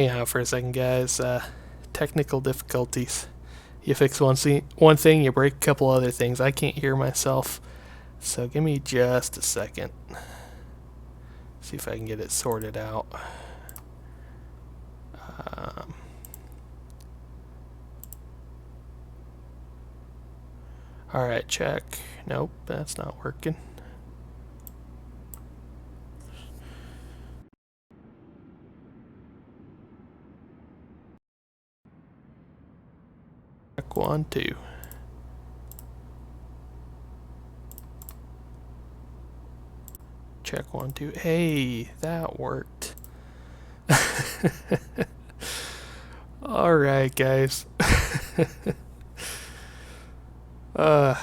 Yeah, for a second, guys. Technical difficulties. You fix one thing, you break a couple other things. I can't hear myself, so give me just a second. See if I can get it sorted out. Alright, check. Nope, that's not working. Check 1, 2. Check 1, 2. Hey, that worked. Alright, guys. Alright,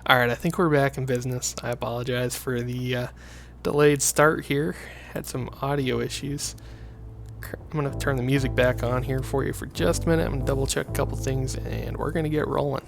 I think we're back in business. I apologize for the delayed start here. Had some audio issues. I'm going to turn the music back on here for you for just a minute. I'm going to double check a couple things and we're going to get rolling.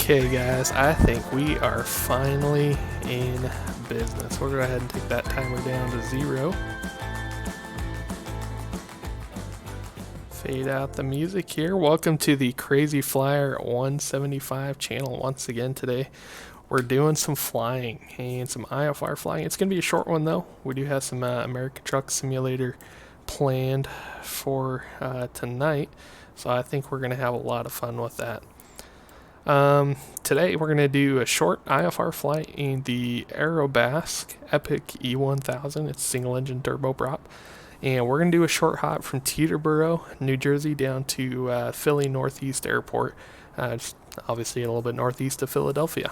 Okay, guys, I think we are finally in business. We'll go ahead and take that timer down to 0. Fade out the music here. Welcome to the Crazy Flyer 175 channel once again today. We're doing some flying and some IFR flying. It's going to be a short one though. We do have some American Truck Simulator planned for tonight, so I think we're going to have a lot of fun with that. Today we're going to do a short IFR flight in the Aerobasque Epic E1000. It's single engine turboprop. And we're going to do a short hop from Teterboro, New Jersey down to Philly Northeast Airport. Just obviously a little bit northeast of Philadelphia.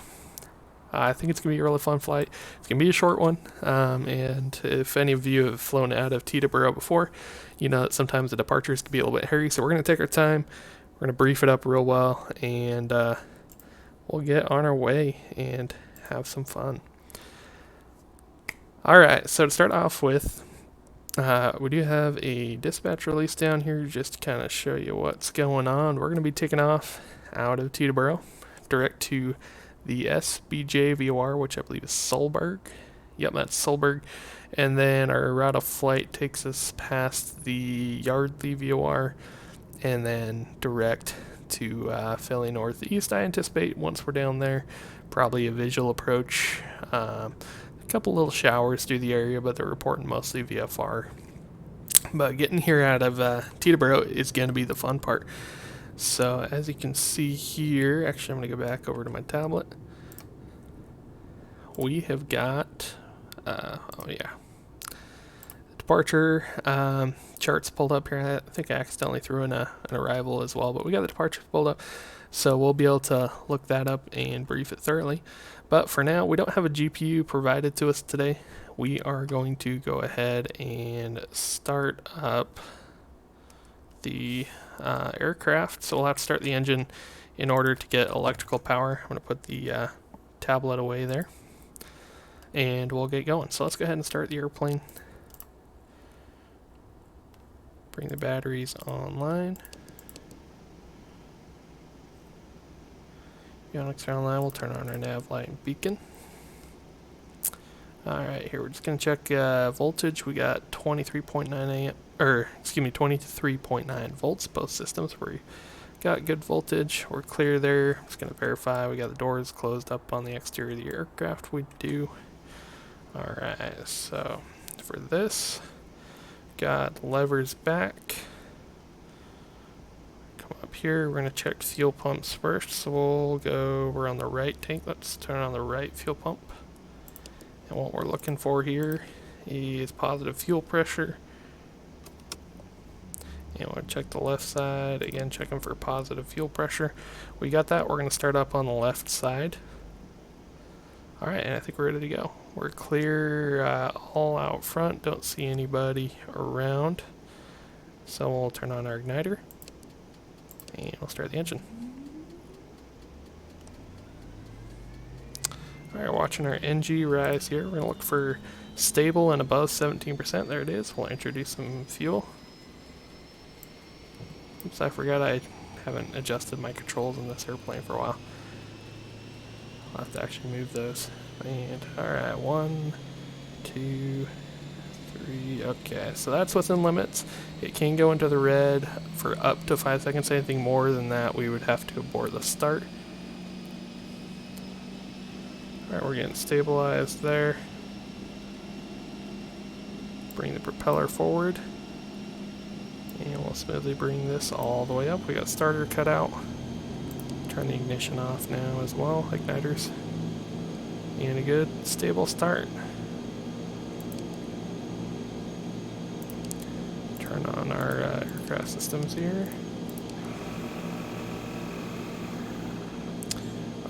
I think it's going to be a really fun flight. It's going to be a short one. And if any of you have flown out of Teterboro before, you know that sometimes the departures can be a little bit hairy. So we're going to take our time. We're going to brief it up real well, and we'll get on our way and have some fun. Alright, so to start off with, we do have a dispatch release down here just to kind of show you what's going on. We're going to be taking off out of Teterboro, direct to the SBJ VOR, which I believe is Solberg. Yep, that's Solberg. And then our route of flight takes us past the Yardley VOR, and then direct to Philly Northeast. I anticipate once we're down there, probably a visual approach, a couple little showers through the area, but they're reporting mostly VFR. But getting here out of Teterboro is going to be the fun part. So as you can see here, actually I'm going to go back over to my tablet. We have got, oh yeah, departure charts pulled up here. I think I accidentally threw in an arrival as well, but we got the departure pulled up, so we'll be able to look that up and brief it thoroughly. But for now, we don't have a GPU provided to us today. We are going to go ahead and start up the aircraft. So we'll have to start the engine in order to get electrical power. I'm going to put the tablet away there, and we'll get going. So let's go ahead and start the airplane. Bring the batteries online. Avionics are online. We'll turn on our nav light and beacon. Alright, here we're just going to check voltage. We got 23.9 volts. Both systems. We're got good voltage. We're clear there. Just going to verify we got the doors closed up on the exterior of the aircraft. We do. Alright, so for this, got levers back. Come up here, we're going to check fuel pumps first. So we'll go, we're on the right tank. Let's turn on the right fuel pump. And what we're looking for here is positive fuel pressure. And we'll check the left side, again checking for positive fuel pressure. We got that, we're going to start up on the left side. Alright, and I think we're ready to go. We're clear all out front, don't see anybody around. So we'll turn on our igniter, and we'll start the engine. Alright, watching our NG rise here. We're going to look for stable and above 17%. There it is. We'll introduce some fuel. Oops, I forgot I haven't adjusted my controls in this airplane for a while. I'll have to actually move those. And alright, 1, 2, 3. Okay, so that's within limits. It can go into the red for up to 5 seconds. Anything more than that, we would have to abort the start. Alright, we're getting stabilized there. Bring the propeller forward. And we'll smoothly bring this all the way up. We got starter cut out. Turn the ignition off now as well, igniters. And a good stable start. Turn on our aircraft systems here.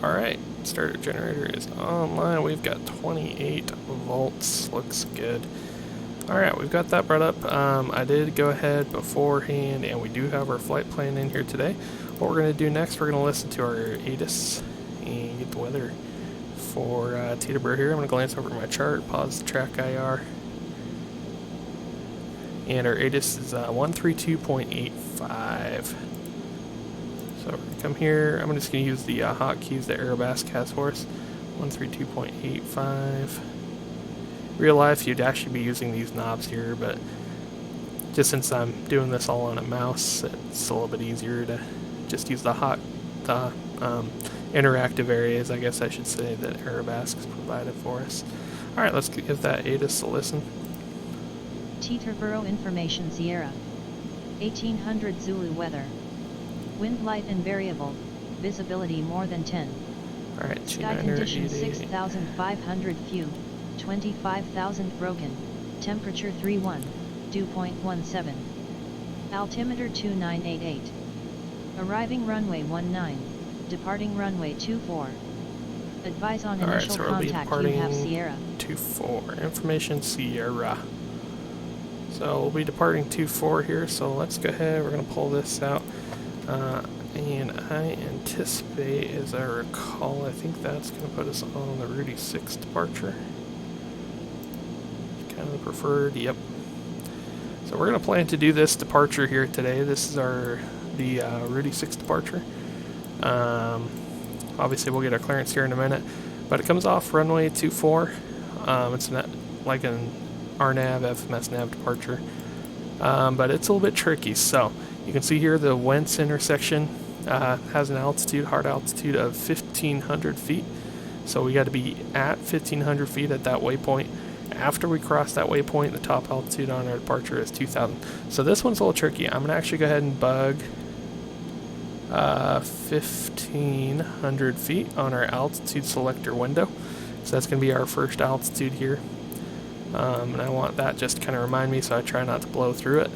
Alright, starter generator is online. We've got 28 volts, looks good. Alright, we've got that brought up. I did go ahead beforehand, and we do have our flight plan in here today. What we're going to do next, we're going to listen to our ATIS and get the weather for Teterboro here. I'm going to glance over my chart, pause the track IR. And our ATIS is 132.85. So we're going to come here. I'm just going to use the hotkeys that Aerobas has for us. 132.85. Real life, you'd actually be using these knobs here, but just since I'm doing this all on a mouse, it's a little bit easier to just use the interactive areas, I guess I should say, that Aerobas has provided for us. Alright, let's give that ATIS a listen. Teterboro Information Sierra. 1800 Zulu weather. Wind light and variable. Visibility more than 10. Alright, Sky conditions 6,500 few. 25,000 broken. Temperature 31. Dew point 17. Altimeter 2988. Arriving runway 19. Departing runway 24. Advise on initial contact. You have Sierra 24. Information Sierra. So we'll be departing 24 here, so let's go ahead, we're going to pull this out. And I anticipate, as I recall, I think that's going to put us on the Rudy 6 departure. Kind of the preferred, yep. So we're going to plan to do this departure here today. This is the Rudy 6 departure. Obviously we'll get our clearance here in a minute, but it comes off runway 24. It's not like an RNAV, FMS nav departure, but it's a little bit tricky. So you can see here the Wentz intersection has an altitude, hard altitude of 1,500 feet. So we got to be at 1,500 feet at that waypoint. After we cross that waypoint, the top altitude on our departure is 2,000. So this one's a little tricky. I'm going to actually go ahead and bug 1,500 feet on our altitude selector window. So that's going to be our first altitude here. And I want that just to kind of remind me, so I try not to blow through it.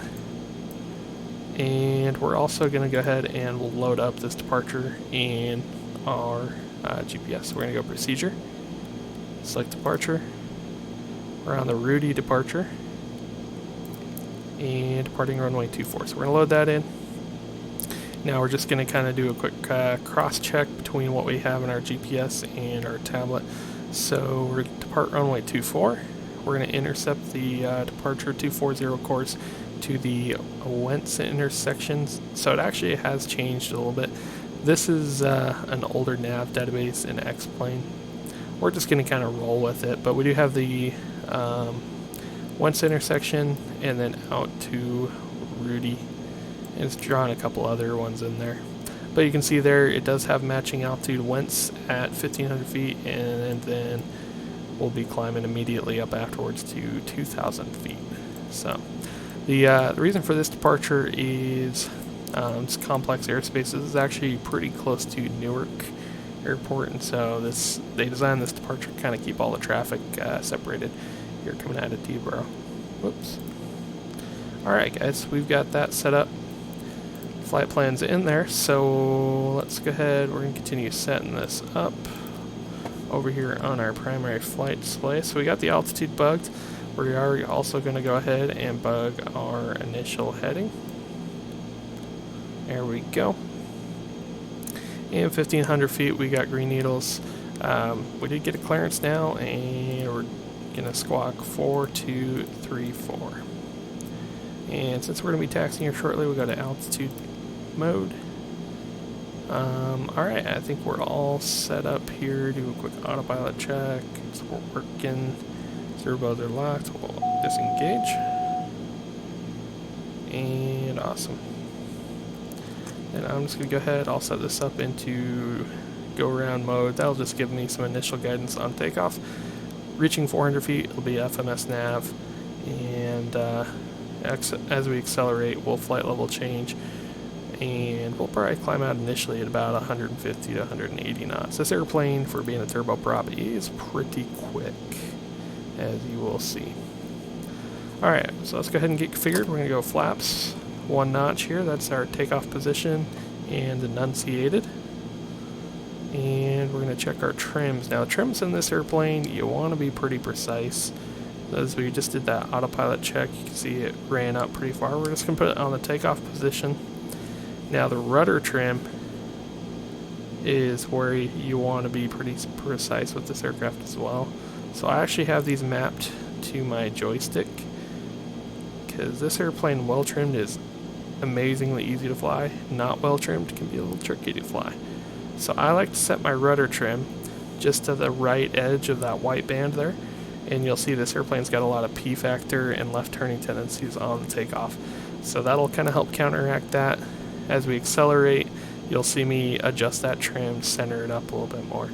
And we're also going to go ahead and we'll load up this departure in our GPS. So we're going to go procedure, select departure. We're on the Rudy departure and departing runway 24. So we're going to load that in. Now we're just going to kind of do a quick cross check between what we have in our GPS and our tablet. So we're going to depart runway 24. We're going to intercept the departure 240 course to the Wentz intersection. So it actually has changed a little bit. This is an older nav database in X-Plane. We're just going to kind of roll with it, but we do have the Wentz intersection and then out to Rudy. And it's drawn a couple other ones in there. But you can see there it does have matching altitude winds at 1,500 feet, and then we'll be climbing immediately up afterwards to 2,000 feet. So the reason for this departure is it's complex airspace. This is actually pretty close to Newark Airport, and so they designed this departure to kind of keep all the traffic separated here coming out of Teterboro. Whoops. Alright guys, we've got that set up. Flight plan's in there, so let's go ahead. We're going to continue setting this up over here on our primary flight display. So we got the altitude bugged. We are also going to go ahead and bug our initial heading. There we go. And 1,500 feet, we got green needles. We did get a clearance now, and we're going to squawk 4234. And since we're going to be taxiing here shortly, we go to altitude mode. Alright, I think we're all set up here. Do a quick autopilot check. So we're working. Turbos are locked. We'll disengage. And awesome. And I'm just going to go ahead. I'll set this up into go around mode. That'll just give me some initial guidance on takeoff. Reaching 400 feet, it'll be FMS nav. And as we accelerate, we'll flight level change. And we'll probably climb out initially at about 150 to 180 knots. This airplane, for being a turboprop, is pretty quick, as you will see. Alright, so let's go ahead and get configured. We're going to go flaps 1 notch here. That's our takeoff position and enunciated. And we're going to check our trims. Now, trims in this airplane, you want to be pretty precise. As we just did that autopilot check, you can see it ran up pretty far. We're just going to put it on the takeoff position. Now the rudder trim is where you want to be pretty precise with this aircraft as well. So I actually have these mapped to my joystick, because this airplane, well trimmed, is amazingly easy to fly. Not well trimmed can be a little tricky to fly. So I like to set my rudder trim just to the right edge of that white band there, and you'll see this airplane's got a lot of P factor and left turning tendencies on the takeoff. So that'll kind of help counteract that. As we accelerate, you'll see me adjust that trim, center it up a little bit more.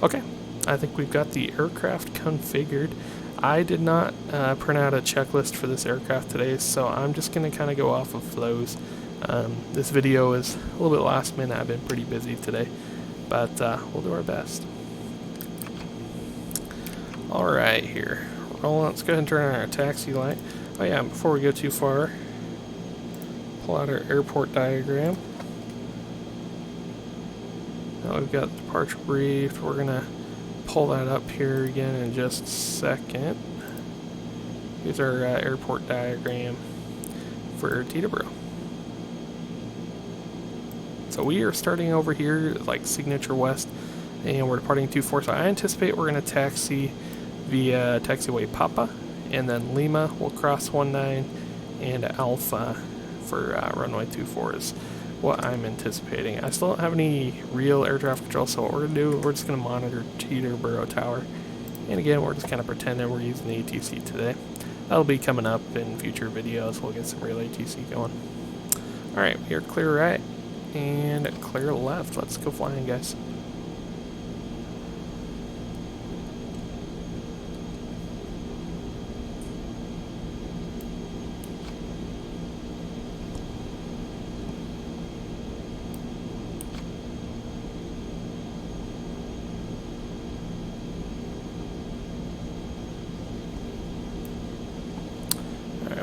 Okay, I think we've got the aircraft configured. I did not print out a checklist for this aircraft today, so I'm just going to kind of go off of those. This video is a little bit last minute. I've been pretty busy today, but we'll do our best. Alright, here. Rolling. Let's go ahead and turn on our taxi light. Oh yeah, before we go too far, pull out our airport diagram. Now we've got departure brief. We're going to pull that up here again in just a second. Here's our airport diagram for Teterboro. So we are starting over here, like Signature West, and we're departing 24. So I anticipate we're going to taxi via taxiway Papa, and then Lima will cross 19, and Alpha for runway 24 is what I'm anticipating. I still don't have any real air traffic control, so what we're going to do, we're just going to monitor Teterboro Tower. And again, we're just kind of pretending we're using the ATC today. That'll be coming up in future videos. We'll get some real ATC going. Alright, we are clear right and clear left. Let's go flying, guys.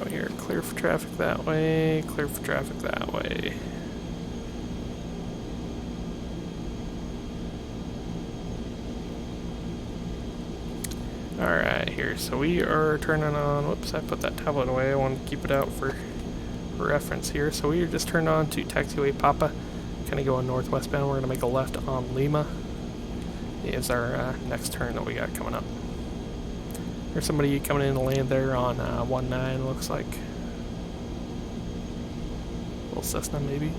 Here, clear for traffic that way, clear for traffic that way. Alright, here, so we are turning on, whoops, I put that tablet away, I want to keep it out for reference here. So we are just turned on to taxiway Papa, kind of going northwest bound. We're going to make a left on Lima. Is our next turn that we got coming up. There's somebody coming in to land there on 19, looks like. Little Cessna, maybe.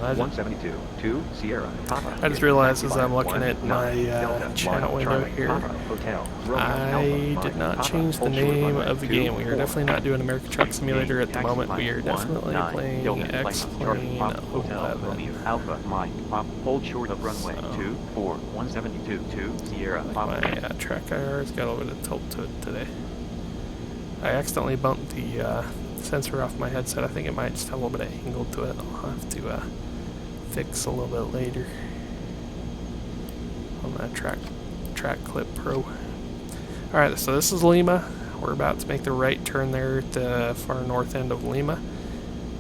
on. 172 to Sierra Papa. I just realized as I'm Taxi looking line at my 19 Delta chat Lima window Charlie here, Papa Hotel Romeo I Alpha did Mike not Papa change the Hold Short name Runway of the game. We are 24. definitely not doing American Truck Simulator at the Taxi moment. line We are definitely 19 playing Delta Lima Charlie Papa Hotel 11. Romeo Alpha Mike Papa Hold Short of Runway So, 24 172 to Sierra Papa. My track IR's got a little bit of tilt to it today. I accidentally bumped the sensor off my headset. I think it might just have a little bit of angle to it. I'll have to fix a little bit later on that track clip pro. Alright, so this is Lima. We're about to make the right turn there at the far north end of Lima.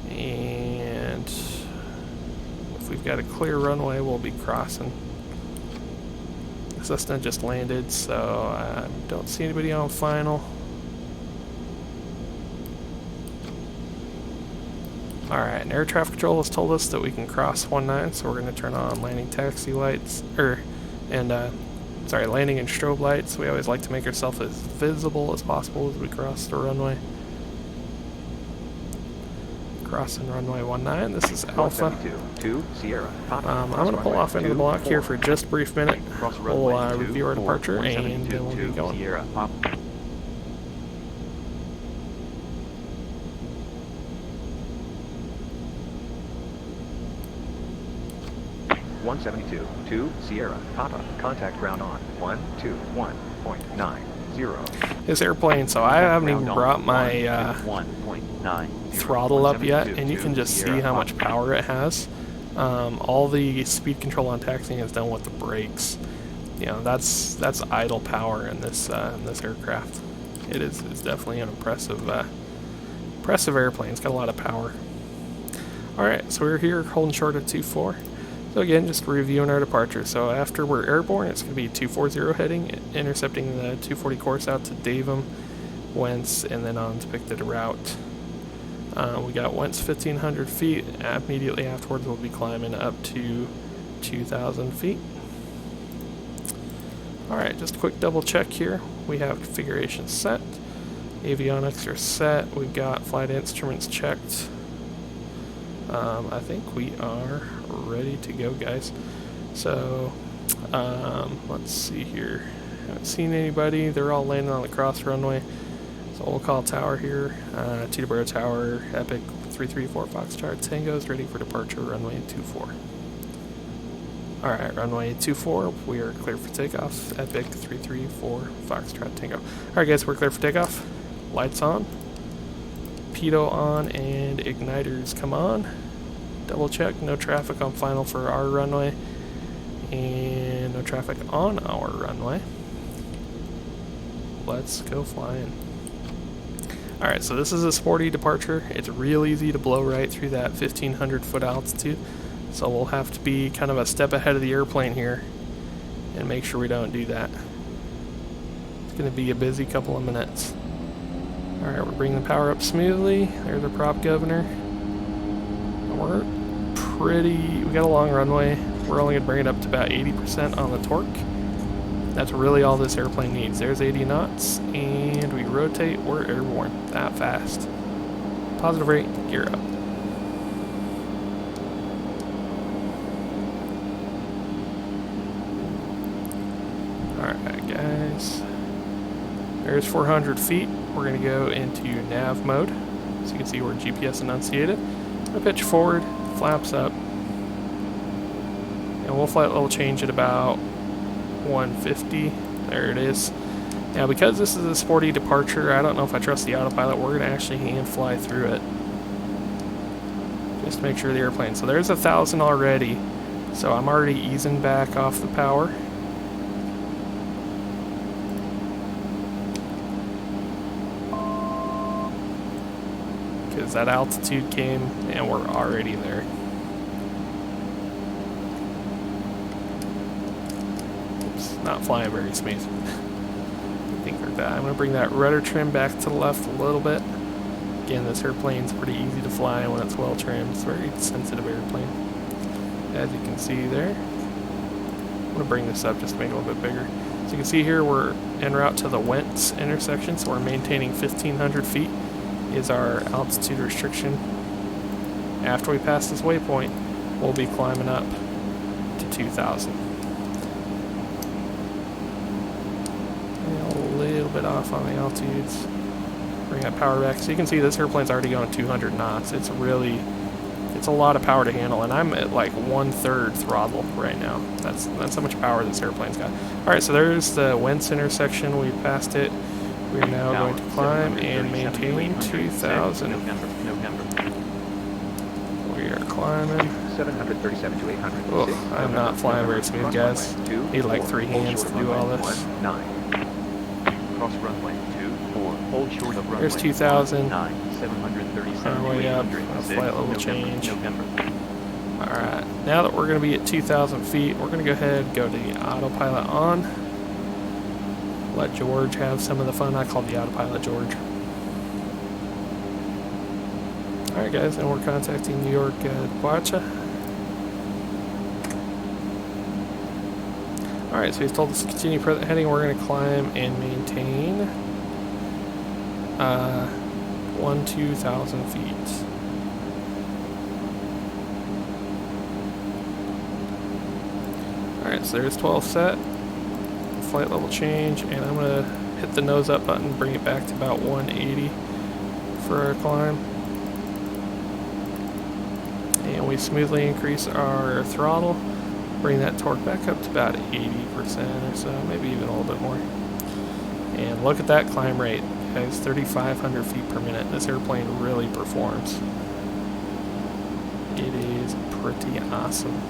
And if we've got a clear runway, we'll be crossing. Cessna just landed, so I don't see anybody on final. Alright, and air traffic control has told us that we can cross 19, so we're going to turn on landing taxi lights, landing and strobe lights. We always like to make ourselves as visible as possible as we cross the runway. Crossing runway 19, this is Alpha. To Sierra Papa. I'm going to pull off into the block here for just a brief minute. We'll review our departure and then we'll get going. Sierra Papa. 172 to Sierra Papa. Contact ground on 121.90. This airplane, so I haven't even brought my 1.9 throttle up yet, and you can just see how much power it has. All the speed control on taxiing is done with the brakes. You know, that's idle power in this aircraft. It's definitely an impressive airplane. It's got a lot of power. All right, so we're here holding short at 24. So again, just reviewing our departure. So after we're airborne, it's going to be 240 heading, intercepting the 240 course out to Davum, Wentz, and then on to pick the route. We got Wentz 1,500 feet. Immediately afterwards, we'll be climbing up to 2,000 feet. Alright, just a quick double check here. We have configuration set. Avionics are set. We've got flight instruments checked. I think we are ready to go, guys. So, let's see here. Haven't seen anybody. They're all landing on the cross runway. So we'll call tower here. Teterboro Tower, Epic 334 Foxtrot Tango is ready for departure, runway 24. Alright, runway 24, we are clear for takeoff. Epic 334 Foxtrot Tango. Alright guys, we're clear for takeoff. Lights on. Pitot on and igniters come on. Double check, no traffic on final for our runway. And no traffic on our runway. Let's go flying. Alright, so this is a sporty departure. It's real easy to blow right through that 1,500 foot altitude. So we'll have to be kind of a step ahead of the airplane here and make sure we don't do that. It's going to be a busy couple of minutes. Alright, we're bringing the power up smoothly. There's our prop governor. We got a long runway. We're only going to bring it up to about 80% on the torque. That's really all this airplane needs. There's 80 knots, and we rotate. We're airborne that fast. Positive rate, gear up. Alright guys, there's 400 feet. We're going to go into nav mode, so you can see we're GPS enunciated. I'm going to pitch forward, flaps up, and we'll flight level change at about 150. There it is. Now because this is a sporty departure, I don't know if I trust the autopilot. We're going to actually hand fly through it, just to make sure the airplane. So there's 1,000 already, so I'm already easing back off the power. Because that altitude came and we're already there. Oops, not flying very smooth. I think like that. I'm going to bring that rudder trim back to the left a little bit. Again, this airplane's pretty easy to fly when it's well trimmed. It's a very sensitive airplane, as you can see there. I'm going to bring this up just to make it a little bit bigger. So you can see here we're en route to the Wentz intersection, so we're maintaining 1,500 feet. Is our altitude restriction. After we pass this waypoint, we'll be climbing up to 2,000. A little bit off on the altitudes. Bring that power back. So you can see this airplane's already going 200 knots. It's a lot of power to handle, and I'm at like 1/3 throttle right now. That's how much power this airplane's got. Alright, so there's the Wentz intersection. We passed it. We're now going to climb and maintain 2,000. We are climbing. 737 to 800. Oh, I'm not flying very smooth, guys. Need like 3 hands to do all this. Cross runway 24. Hold short of runway. There's 2,000. 737 Way up. A flight level change. Alright, now that we're going to be at 2,000 feet, we're going to go ahead and go to the autopilot on. Let George have some of the fun. I call the autopilot George. Alright guys, and we're contacting New York Departure. Alright, so he's told us to continue present heading. We're going to climb and maintain 2,000 feet. Alright, so there's 12 set. Flight level change, and I'm going to hit the nose up button, bring it back to about 180 for our climb. And we smoothly increase our throttle, bring that torque back up to about 80% or so, maybe even a little bit more. And look at that climb rate, guys, 3,500 feet per minute. This airplane really performs. It is pretty awesome.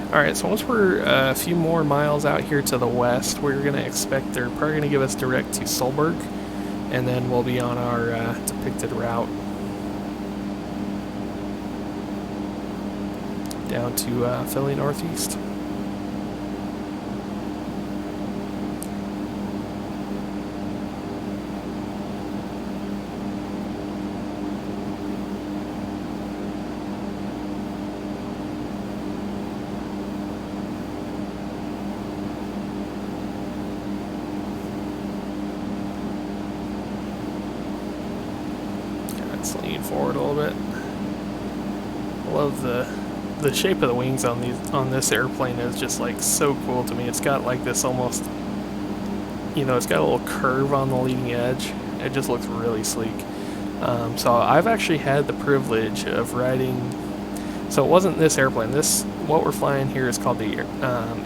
Alright, so once we're a few more miles out here to the west, we're going to expect they're probably going to give us direct to Solberg, and then we'll be on our depicted route down to Philly Northeast. Let's lean forward a little bit. I love the shape of the wings on this airplane is just like so cool to me. It's got like this almost, you know, it's got a little curve on the leading edge. It just looks really sleek. So I've actually had the privilege of riding. So it wasn't this airplane. What we're flying here is called the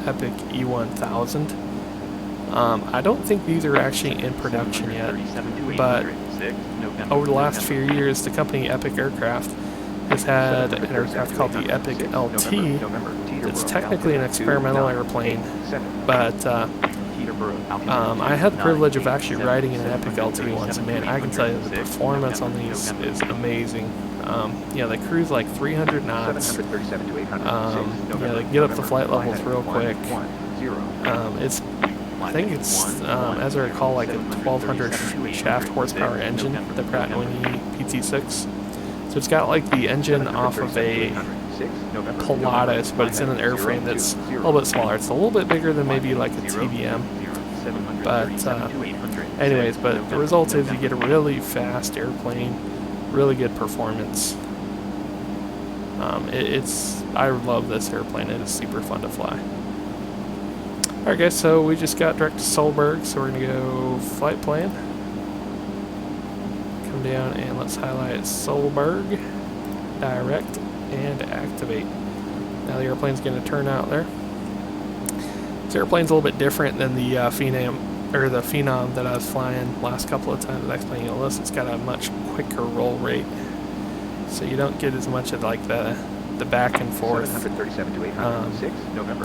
Epic E1000. I don't think these are actually in production yet, but over the last few years, the company Epic Aircraft has had an aircraft called the Epic LT. It's technically an experimental airplane, but I had the privilege of actually riding in an Epic LT once, and man, I can tell you the performance on these is amazing. Yeah, they cruise like 300 knots. Yeah, they get up the flight levels real quick. I think it's, as I recall, like a 1,200 shaft horsepower engine, the Pratt & Whitney PT6. So it's got like the engine off of a Pilatus, but it's in an airframe that's a little bit smaller. It's a little bit bigger than maybe like a TBM. But anyways, but the result is you get a really fast airplane, really good performance. I love this airplane. It is super fun to fly. Alright guys, so we just got direct to Solberg, so we're going to go flight plan. Come down and let's highlight Solberg, direct, and activate. Now the airplane's going to turn out there. This airplane's a little bit different than the Phenom that I was flying last couple of times at XP11. It's got a much quicker roll rate, so you don't get as much of like the back and forth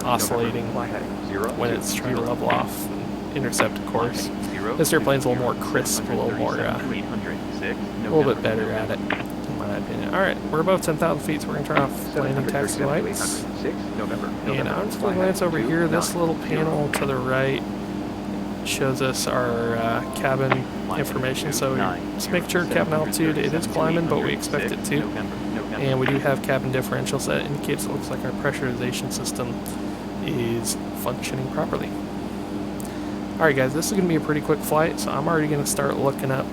oscillating when it's trying to level off and intercept a course. This airplane's a little more crisp, a little bit better at it, in my opinion. Alright, we're above 10,000 feet, so we're going to turn off landing taxi lights. And I'm just going to glance over here. This little panel to the right shows us our cabin information. So just make sure cabin altitude, it is climbing, but we expect it to. And we do have cabin differential, so that indicates it looks like our pressurization system is functioning properly. Alright guys, this is going to be a pretty quick flight, so I'm already going to start looking up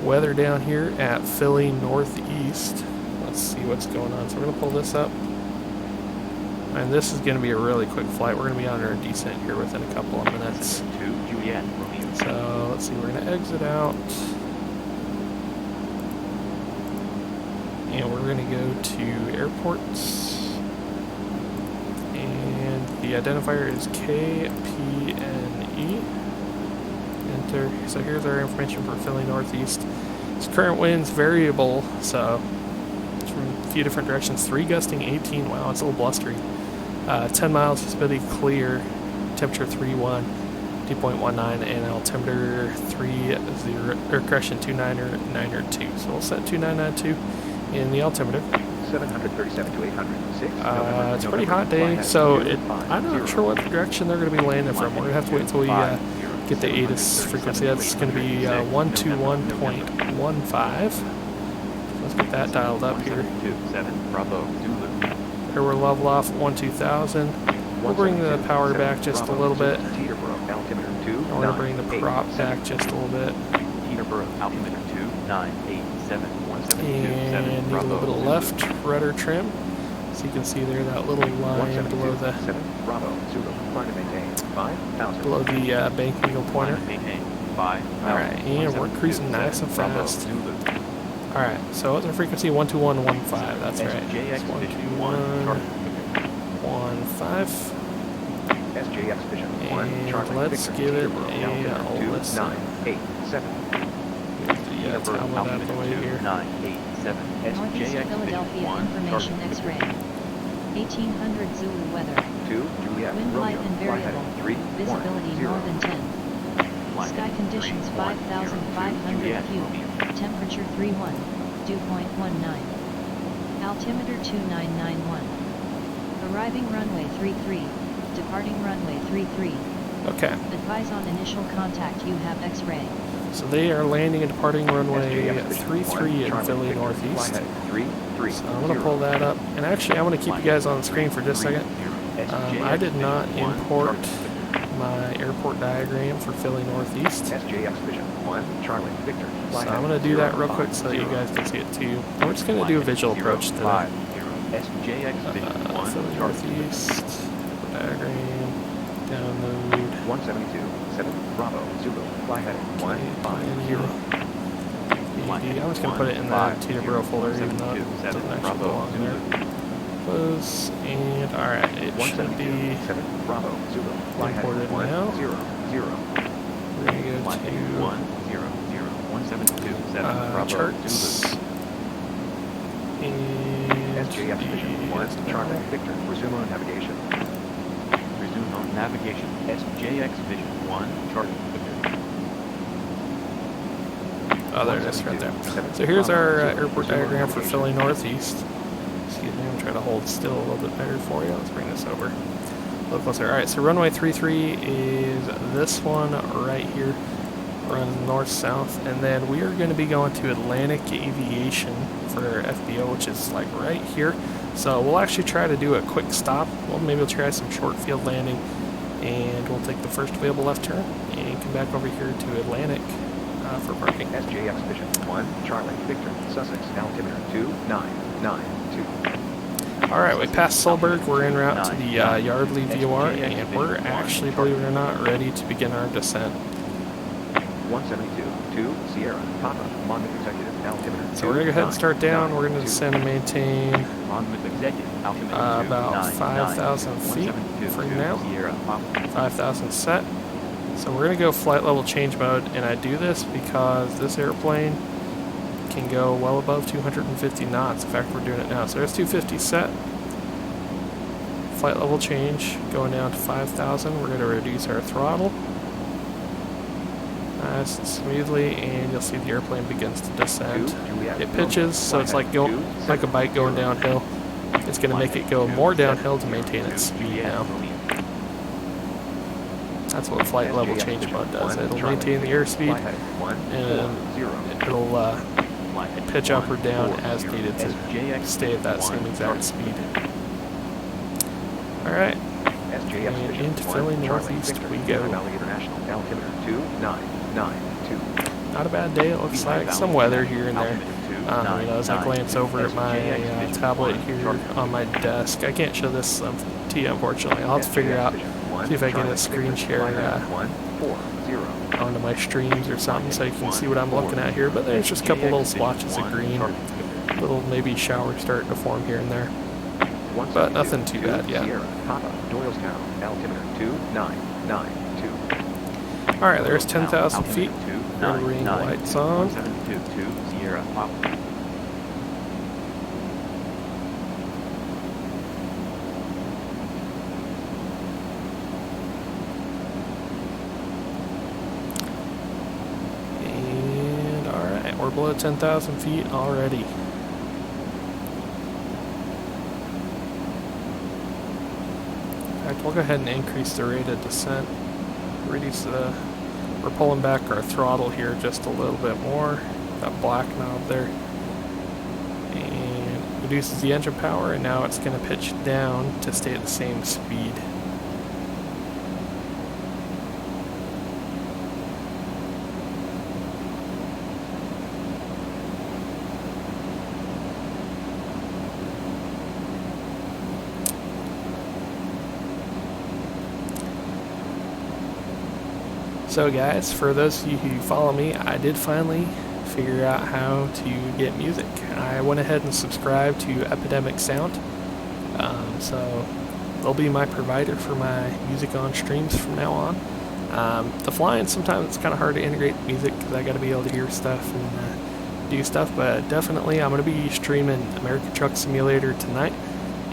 weather down here at Philly Northeast. Let's see what's going on. So we're going to pull this up. And this is going to be a really quick flight. We're going to be on our descent here within a couple of minutes. 2 Juliet Romeo. So let's see, we're going to exit out. And we're going to go to airports. And the identifier is KPNE. Enter. So here's our information for Philly Northeast. Its current wind's variable, so it's from a few different directions. 3 gusting 18. Wow, it's a little blustery. 10 miles, visibility clear. Temperature 31, dew point 19, and altimeter 30, or correction 292. So we'll set 2992 in the altimeter. 737 to 806. It's a pretty hot day, so I'm not sure what direction they're going to be landing from. We're going to have to wait until we get the ATIS frequency. That's going to be 121.15. Let's get that dialed up here. 7 Bravo Zulu. Here we're level off at 12,000. We'll bring the power back just a little bit. Teterboro altimeter 2. And we're going to bring the prop back just a little bit. Teterboro altimeter 2987 And need a little bit of left rudder trim. So you can see there that little line below the bank eagle pointer. Alright, and we're cruising nice and fast. Alright, so what's our frequency? 121.15, that's right. It's 121.15. And let's give it a listen. Yeah, tablet out of the way here. Northeast Philadelphia information X-ray. 1800 Zulu weather. Wind light and variable. Visibility more than 10. Sky conditions 5,500 few. Temperature 31. Dew point 19. Altimeter 2991. Arriving runway 33. Departing runway 33. Okay. Advise on initial contact. You have X-ray. So they are landing and departing runway 33 in Philly Northeast. So I'm going to pull that up. And actually, I'm going to keep you guys on the screen for just a second. I did not import my airport diagram for Philly Northeast. So I'm going to do that real quick so that you guys can see it too. And we're just going to do a visual approach to that. Philly Northeast, diagram, download. 172, 7 Bravo Zulu, fly heading 150. I'm just going to put it in the Teterboro folder even though it doesn't actually belong there. Close, and alright, it should be imported now. We're going to go to charts, and Charlie Victor, resume on navigation. Resume on navigation. SJX Vision 1, Charlie Victor. Oh, there it is, right there. So here's our airport diagram for Philly Northeast. Excuse me, I'm trying to hold still a little bit better for you. Let's bring this over a little closer. Alright, so runway 33 is this one right here. Runs north-south. And then we are going to be going to Atlantic Aviation for our FBO, which is like right here. So we'll actually try to do a quick stop. Well, maybe we'll try some short field landing. And we'll take the first available left turn and come back over here to Atlantic for parking. SJX Vision 1, Charlie Victor, Sussex, altimeter 2992. Alright, we passed Solberg. We're en route to the Yardley VOR, and we're actually, believe it or not, ready to begin our descent. 172, 2 Sierra, Papa, Monmouth Executive, altimeter 2. So we're going to go ahead and start down. We're going to descend and maintain about 5,000 feet for now. 5,000 set. So we're going to go flight level change mode, and I do this because this airplane can go well above 250 knots. In fact, we're doing it now. So there's 250 set. Flight level change, going down to 5,000. We're going to reduce our throttle. Nice and smoothly, and you'll see the airplane begins to descend. It pitches, so it's like a bike going downhill. It's going to make it go more downhill to maintain its speed now. That's what flight level change mode does. It'll maintain the airspeed, and it'll pitch up or down as needed to stay at that same exact speed. Alright, and into Philly Northeast we go. not a bad day, it looks like. Some weather here and there. You know, as I glance over at my tablet here on my desk, I can't show this to you, unfortunately. I'll have to figure out, see if I get a screen share onto my streams or something so you can see what I'm looking at here. But there's just a couple little splotches of green, little maybe showers starting to form here and there. But nothing too bad yet. Alright, there's 10,000 feet. Ring lights on. And alright, we're below 10,000 feet already. In fact, we'll go ahead and increase the rate of descent. We're pulling back our throttle here just a little bit more. That black knob there. And reduces the engine power, and now it's going to pitch down to stay at the same speed. So guys, for those of you who follow me, I did finally figure out how to get music. I went ahead and subscribed to Epidemic Sound, so they'll be my provider for my music on streams from now on. The flying, sometimes it's kind of hard to integrate the music because I got to be able to hear stuff and do stuff, but definitely I'm going to be streaming American Truck Simulator tonight,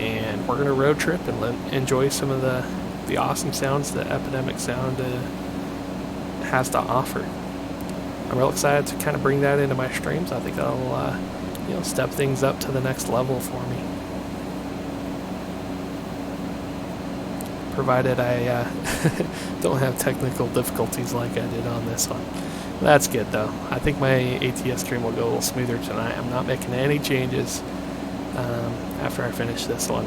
and we're going to road trip and enjoy some of the awesome sounds that Epidemic Sound has to offer. I'm real excited to kind of bring that into my streams. I think that'll you know, step things up to the next level for me. Provided I don't have technical difficulties like I did on this one. That's good though. I think my ATS stream will go a little smoother tonight. I'm not making any changes after I finish this one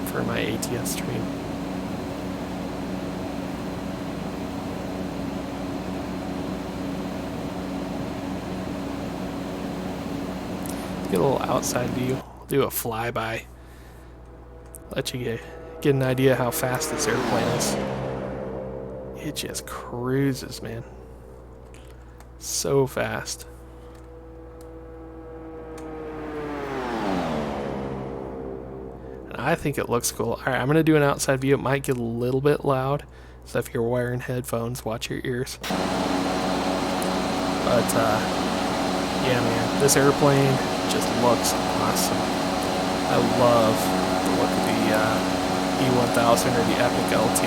for my ATS stream. Get a little outside view, do a flyby, let you get an idea how fast this airplane is. It just cruises, man. So fast. And I think it looks cool. Alright, I'm going to do an outside view. It might get a little bit loud, so if you're wearing headphones, watch your ears. But, yeah, man, this airplane just looks awesome. I love the look of the E1000 or the Epic LT.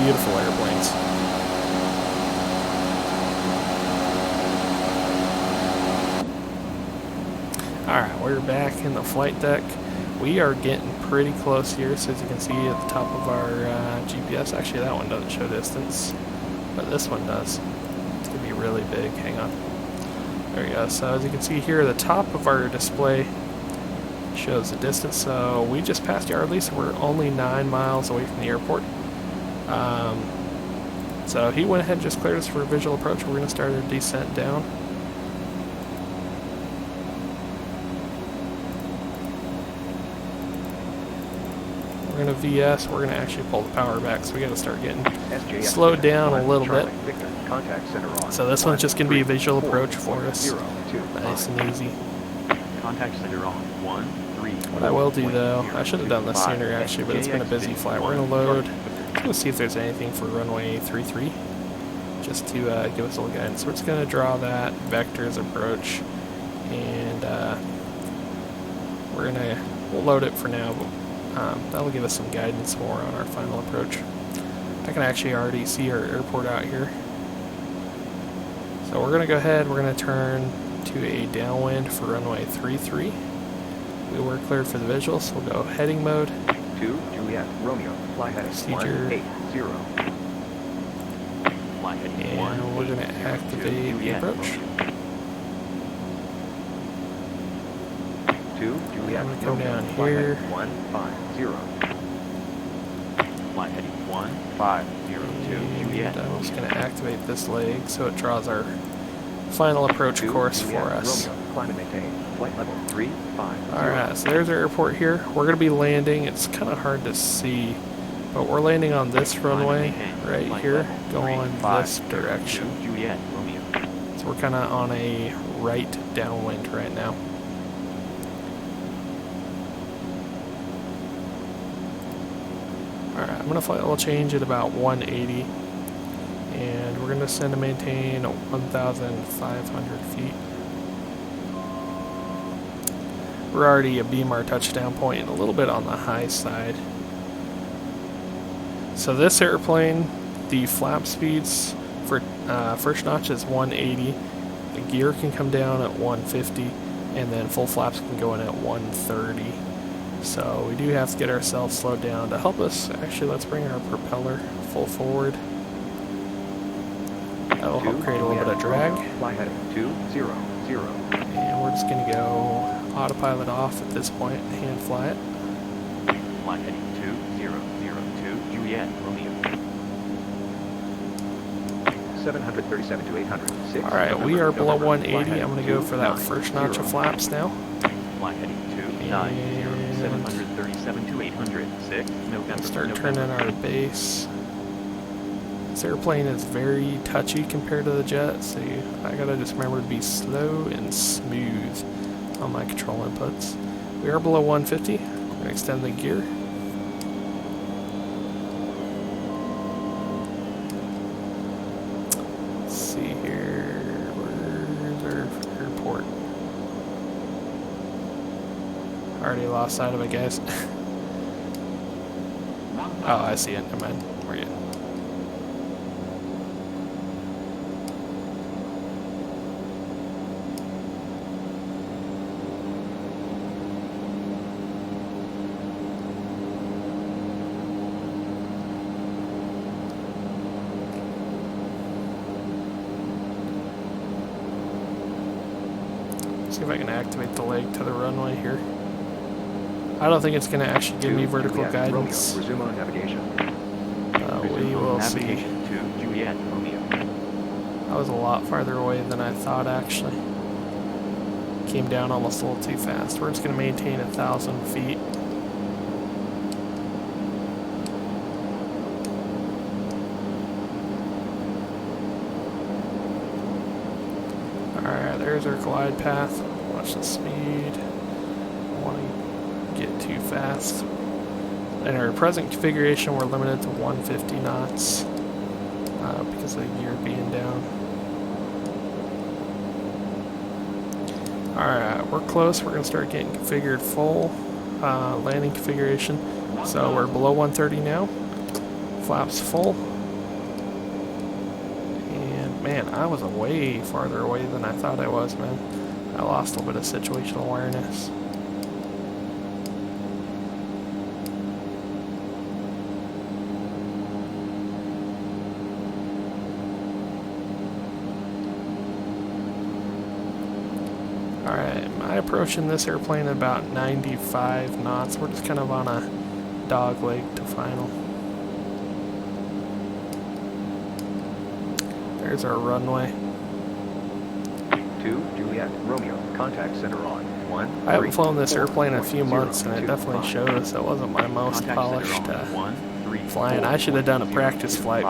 Beautiful airplanes. Alright, we're back in the flight deck. We are getting pretty close here, so as you can see at the top of our GPS, actually that one doesn't show distance, but this one does. It's going to be really big. Hang on. There we go. So as you can see here, the top of our display shows the distance. So we just passed Yardley, so we're only 9 miles away from the airport. So he went ahead and just cleared us for a visual approach. We're going to start our descent down. We're going to VS. We're going to actually pull the power back, so we got to start getting slowed down a little bit. So this one's just going to be a visual approach for us. Nice and easy. Contact center on 1-3. What I will do though, I should have done this sooner actually, but it's been a busy flight. We're going to load. I'm going to see if there's anything for runway 33, just to give us a little guidance. So we're just going to draw that vectors approach, and we'll load it for now, but that'll give us some guidance more on our final approach. I can actually already see our airport out here. So we're going to go ahead, we're going to turn to a downwind for runway 33. We were cleared for the visuals, so we'll go heading mode. 2 Juliet Romeo, fly heading 180. Fly heading and we're going to activate the approach. 2 Juliet I'm going to come down fly here. heading 150. Fly heading 150 to Juliet, I'm just going to activate this leg so it draws our final approach course for us. Romeo, climb and maintain. Flight level 350. Alright, so there's our airport here. We're going to be landing. It's kind of hard to see, but we're landing on this runway right here, going this direction. Juliet, Romeo. So we're kind of on a right downwind right now. Alright, I'm going to fly a little change at about 180, and we're going to send and maintain 1,500 feet. We're already a beam our touchdown point a little bit on the high side. So this airplane, the flap speeds for first notch is 180, the gear can come down at 150, and then full flaps can go in at 130. So we do have to get ourselves slowed down to help us. Actually, let's bring our propeller full forward. That'll help create a little bit of drag. Fly heading 200. And we're just going to go autopilot off at this point, hand fly it. Fly heading 2002, Juliet, Romeo. 737 to 800. Alright, we are below 180. I'm going to go for that first notch of flaps now. Fly heading 290, 737 to 800. 6 November. Start turning our base. This airplane is very touchy compared to the jet, so I gotta just remember to be slow and smooth on my control inputs. We are below 150. I'm gonna extend the gear. Let's see here. Where's our airport? Already lost sight of it, guys. Oh, I see it. Never mind. We're good. See if I can activate the leg to the runway here. I don't think it's going to actually give me vertical guidance. Resume on navigation. We will see. Navigation to Juliet, Romeo. I was a lot farther away than I thought, actually. Came down almost a little too fast. We're just going to maintain 1,000 feet. Alright, there's our glide path. Watch the speed. Don't want to get too fast. In our present configuration, we're limited to 150 knots because of the gear being down. Alright, we're close. We're going to start getting configured full landing configuration. So we're below 130 now. Flaps full. And man, I was way farther away than I thought I was, man. I lost a little bit of situational awareness. Alright, I'm approaching this airplane at about 95 knots. We're just kind of on a dog leg to final. There's our runway. 2 Juliet, Romeo. Contact center on. 1. I haven't flown this airplane in a few months, and it definitely shows it wasn't my most polished flying. I should have done a practice flight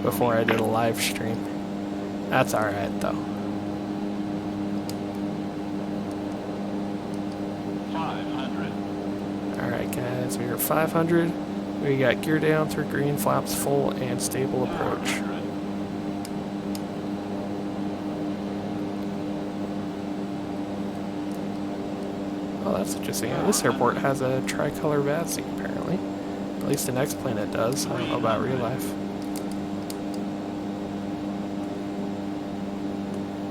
before I did a live stream. That's alright, though. 500. Alright, guys, we are 500. We got gear down through green, flaps full, and stable approach. Oh, that's interesting. This airport has a tricolor VATC, apparently. At least the next planet does. I don't know about real life.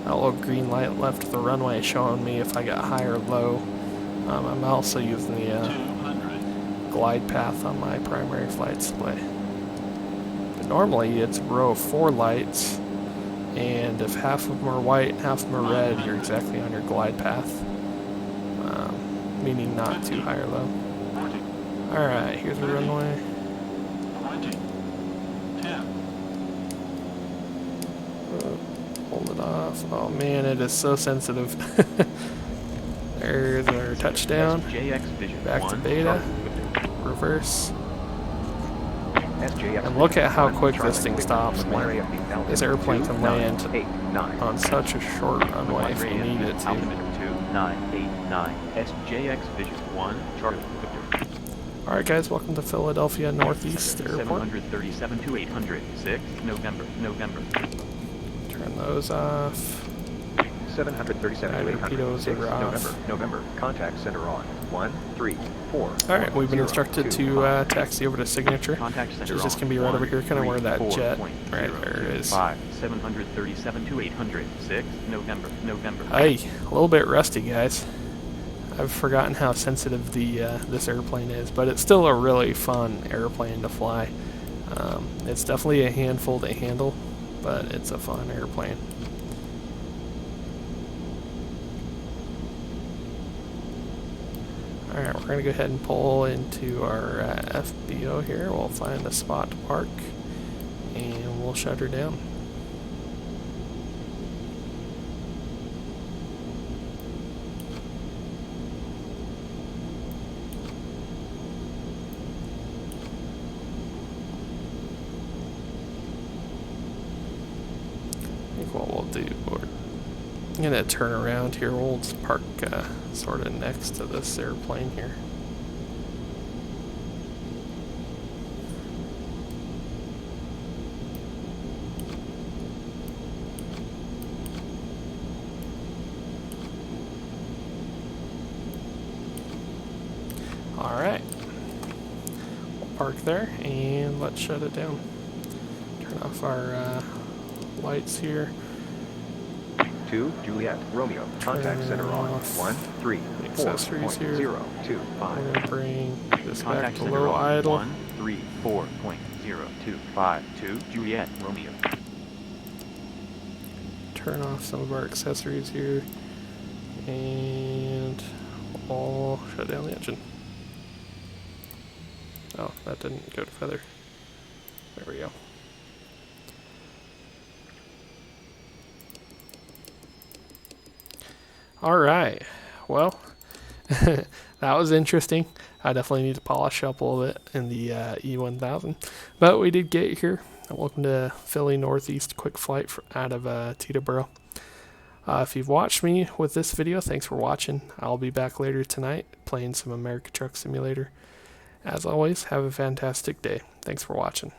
That little green light left of the runway showing me if I got high or low. I'm also using the glide path on my primary flight display. But normally it's a row of 4 lights, and if half of them are white and half of them are red, you're exactly on your glide path. Meaning not too high or low. Alright, here's the runway. 20, 10, hold off. Oh man, it is so sensitive. There's our touchdown. SJX Vision Back to 1, beta. Charlie Victor. reverse. SJX And look at how Vision quick 1, this thing Charlie stops, Victor. man. Runway FB This airplane can land 2989. on such a short runway if you need it to. Altimeter 2989. SJX Vision 1, Charlie Victor. Alright guys, welcome to Philadelphia Northeast Airport. 737 to 806, November. Turn those off. 737 to Torpedoes 806, are off. November. Contact center on 134. Alright, we've been instructed to taxi over to Signature, Contact which center is just on going to be right over here, kind of where that jet, 134.025. right there it is. 737 to 806, November. Hey, a little bit rusty guys. I've forgotten how sensitive the this airplane is, but it's still a really fun airplane to fly. It's definitely a handful to handle, but it's a fun airplane. Alright, we're going to go ahead and pull into our FBO here. We'll find a spot to park, and we'll shut her down. I think what we'll do, I'm going to turn around here. We'll just park sort of next to this airplane here. Alright. We'll park there and let's shut it down. Turn off our lights here. 2 Juliet Romeo. Contact center on Accessories here. 134.025. We're going to bring this back Contact to center low on idle. 134.0252 Juliet Romeo. Turn off some of our accessories here. And we'll shut down the engine. Oh, that didn't go to feather. There we go. Alright, well, that was interesting. I definitely need to polish up a little bit in the E1000. But we did get here. Welcome to Philly Northeast quick flight out of Teterboro. If you've watched me with this video, thanks for watching. I'll be back later tonight playing some American Truck Simulator. As always, have a fantastic day. Thanks for watching.